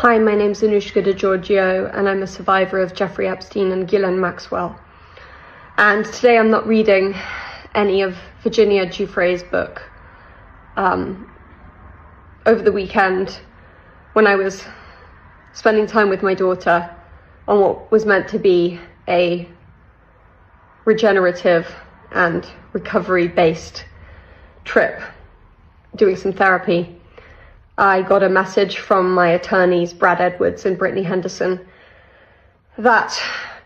Hi, my name's Anouska DeGeorgiou, and I'm a survivor of Jeffrey Epstein and Ghislaine Maxwell. And today I'm not reading any of Virginia Giuffre's book. Over the weekend, when I was spending time with my daughter on what was meant to be a regenerative and recovery-based trip, doing some therapy, I got a message from my attorneys, Brad Edwards and Brittany Henderson, that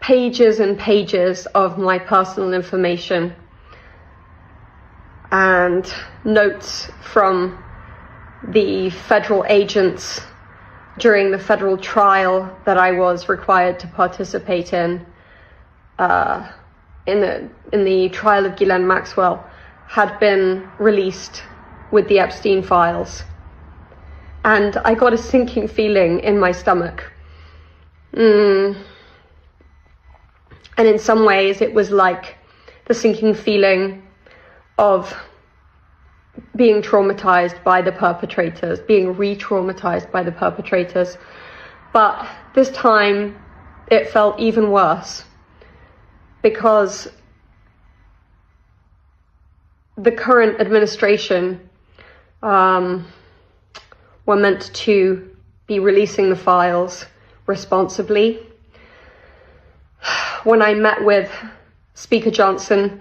pages and pages of my personal information and notes from the federal agents during the federal trial that I was required to participate in the trial of Ghislaine Maxwell had been released with the Epstein files. And I got a sinking feeling in my stomach. And in some ways it was like the sinking feeling of being traumatized by the perpetrators, being re-traumatized by the perpetrators. But this time it felt even worse, because the current administration were meant to be releasing the files responsibly. When I met with Speaker Johnson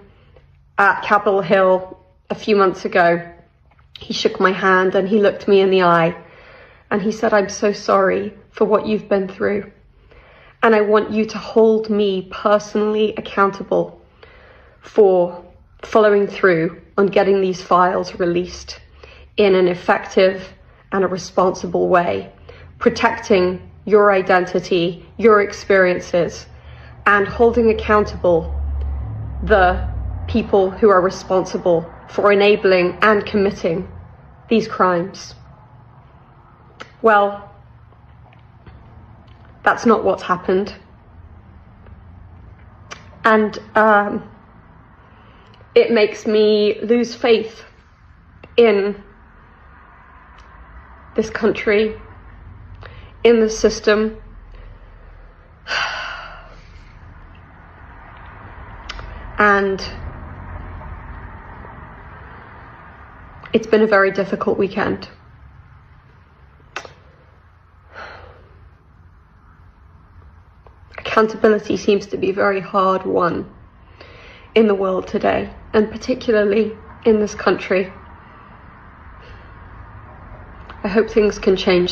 at Capitol Hill a few months ago, he shook my hand and he looked me in the eye and he said, "I'm so sorry for what you've been through. And I want you to hold me personally accountable for following through on getting these files released in an effective and a responsible way, protecting your identity, your experiences, and holding accountable the people who are responsible for enabling and committing these crimes." Well, that's not what's happened. And it makes me lose faith in this country, in the system. And it's been a very difficult weekend. Accountability seems to be a very hard won in the world today, and particularly in this country. I hope things can change